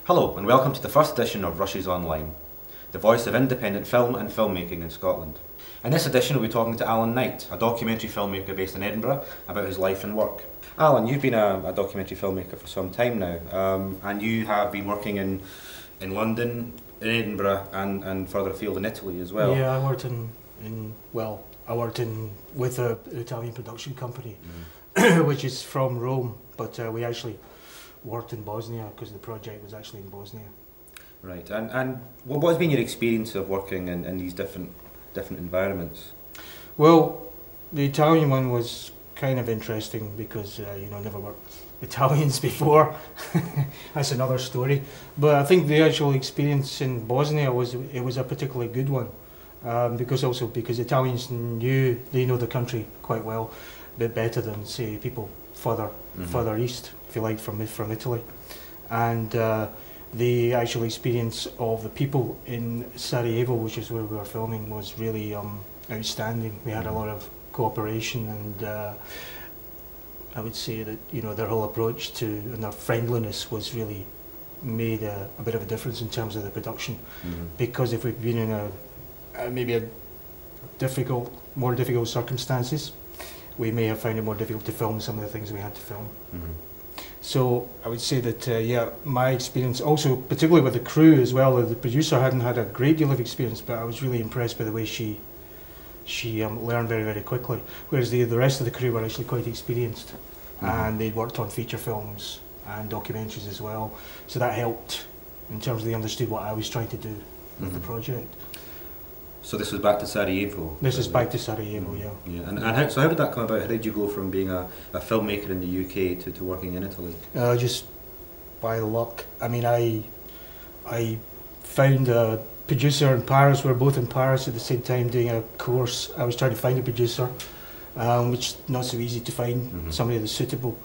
Hello and welcome to the first edition of Rushes Online, the voice of independent film and filmmaking in Scotland. In this edition we'll be talking to Alan Knight, a documentary filmmaker based in Edinburgh, about his life and work. Alan, you've been a documentary filmmaker for some time now, and you have been working in London, in Edinburgh and further afield in Italy as well. Yeah, I worked with an Italian production company, which is from Rome, but we actually worked in Bosnia because the project was actually in Bosnia. Right, and what has been your experience of working in these different environments? Well, the Italian one was kind of interesting because never worked with Italians before. That's another story. But I think the actual experience in Bosnia was a particularly good one, because Italians know the country quite well, a bit better than say people further east, if you like, from Italy, and the actual experience of the people in Sarajevo, which is where we were filming, was really outstanding. We had a lot of cooperation, and I would say that their whole approach to and their friendliness was really made a bit of a difference in terms of the production. Because if we'd been in maybe more difficult circumstances, we may have found it more difficult to film some of the things we had to film. So I would say that my experience also, particularly with the crew as well, the producer hadn't had a great deal of experience, but I was really impressed by the way she learned very, very quickly, whereas the rest of the crew were actually quite experienced, and they'd worked on feature films and documentaries as well, so that helped in terms of they understood what I was trying to do with the project. So this was back to Sarajevo? This is back to Sarajevo, yeah. And how did that come about? How did you go from being a filmmaker in the UK to working in Italy? Just by luck. I mean, I found a producer in Paris. We were both in Paris at the same time doing a course. I was trying to find a producer, which is not so easy to find somebody that's suitable.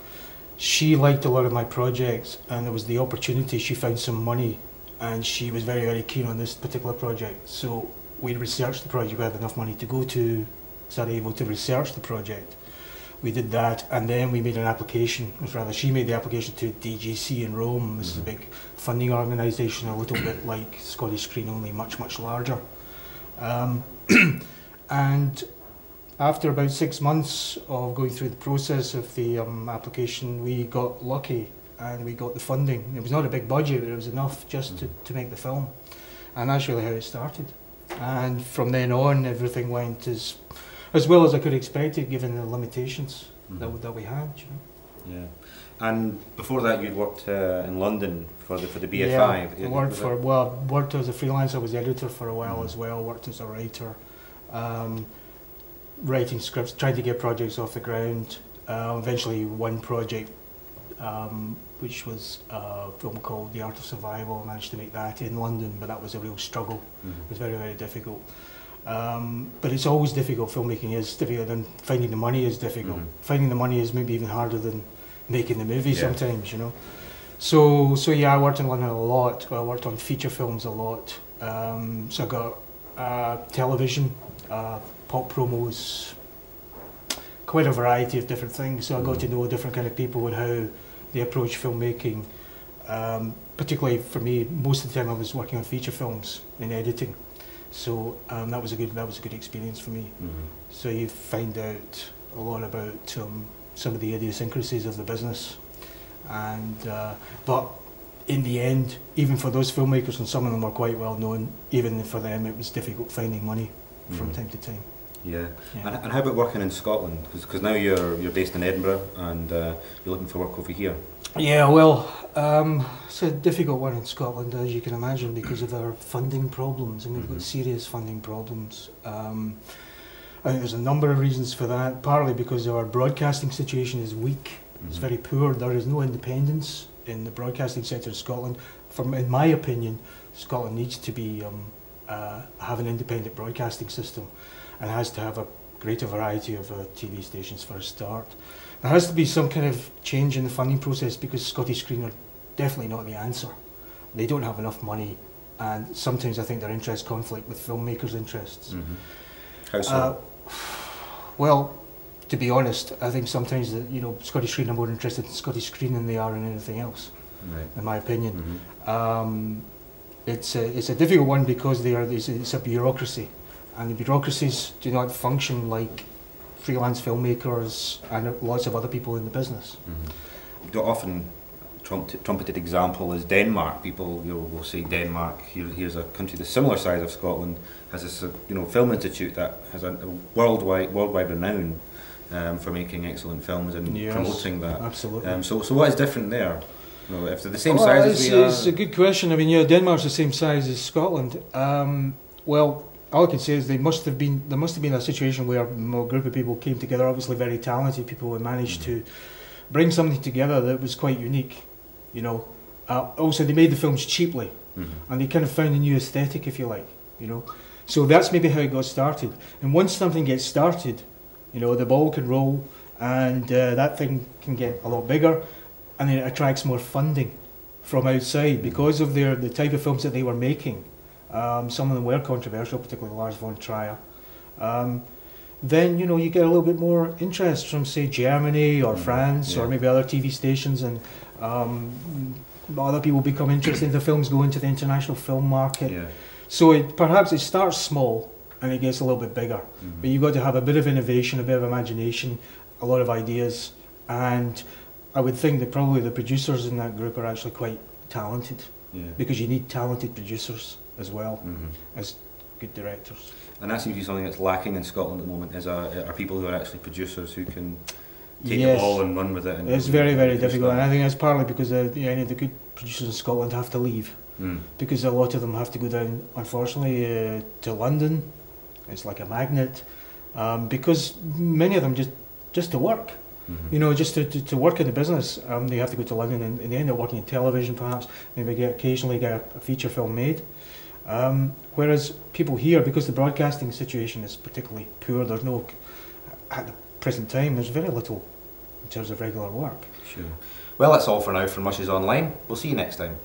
She liked a lot of my projects, and there was the opportunity. She found some money, and she was very, very keen on this particular project. So we researched the project. We had enough money to go to Sarajevo to research the project. We did that, and then we made an application. She made the application to DGC in Rome. This is a big funding organisation, a little bit like Scottish Screen, only much, much larger. And after about 6 months of going through the process of the application, we got lucky and we got the funding. It was not a big budget, but it was enough just to make the film. And that's really how it started. And from then on, everything went as well as I could expect it, given the limitations that we had. Yeah. And before that, you'd worked in London for the BFI. Yeah, I worked as a freelancer. I was editor for a while as well. Worked as a writer, writing scripts, trying to get projects off the ground. Eventually, one project, which was a film called The Art of Survival. I managed to make that in London, but that was a real struggle. It was very, very difficult. But it's always difficult. Filmmaking is difficult, and finding the money is difficult. Finding the money is maybe even harder than making the movie sometimes, So yeah, I worked in London a lot. I worked on feature films a lot. So I got television, pop promos, quite a variety of different things. So I got to know different kind of people and how they approach filmmaking. Particularly for me, most of the time I was working on feature films in editing. So that was a good experience for me. So you find out a lot about some of the idiosyncrasies of the business, and but in the end, even for those filmmakers, and some of them were quite well known, even for them it was difficult finding money from time to time. Yeah. And how about working in Scotland? Because now you're based in Edinburgh and you're looking for work over here. Yeah, well, it's a difficult one in Scotland, as you can imagine, because of our funding problems, and we've got serious funding problems. I think there's a number of reasons for that, partly because our broadcasting situation is weak. It's very poor. There is no independence in the broadcasting sector of Scotland. In my opinion, Scotland needs to be have an independent broadcasting system, and has to have a greater variety of TV stations for a start. There has to be some kind of change in the funding process, because Scottish Screen are definitely not the answer. They don't have enough money, and sometimes I think their interests conflict with filmmakers' interests. How so? Well, to be honest, I think sometimes that Scottish Screen are more interested in Scottish Screen than they are in anything else. right. in my opinion. Mm-hmm. It's a difficult one because it's a bureaucracy, and the bureaucracies do not function like freelance filmmakers and lots of other people in the business. Mm-hmm. The often trumpeted example is Denmark. People will say Denmark. Here's a country the similar size of Scotland, has this film institute that has a worldwide renown for making excellent films and promoting that. Absolutely. So what is different there? If they're the same size as we are. It's a good question. I mean, yeah, Denmark's the same size as Scotland. Well, all I can say is there must have been a situation where a group of people came together, obviously very talented people, and managed to bring something together that was quite unique. Also they made the films cheaply, and they kind of found a new aesthetic, if you like. So that's maybe how it got started. And once something gets started, the ball can roll, and that thing can get a lot bigger, and then it attracts more funding from outside because of the type of films that they were making. Some of them were controversial, particularly Lars von Trier. Then you get a little bit more interest from, say, Germany or France or maybe other TV stations, and other people become interested in the films, go into the international film market. Yeah. So perhaps it starts small and it gets a little bit bigger, but you've got to have a bit of innovation, a bit of imagination, a lot of ideas, and I would think that probably the producers in that group are actually quite talented, because you need talented producers as well as good directors. And that seems to be something that's lacking in Scotland at the moment, are people who are actually producers who can take the ball and run with it. It's very, very difficult, and I think that's partly because any of the good producers in Scotland have to leave, because a lot of them have to go down, unfortunately, to London. It's like a magnet, because many of them just to work. Just to work in the business, they have to go to London, and they end up working in television perhaps, maybe occasionally get a feature film made. Whereas people here, because the broadcasting situation is particularly poor, at the present time, there's very little in terms of regular work. Sure. Well, that's all for now from Rushes Online. We'll see you next time.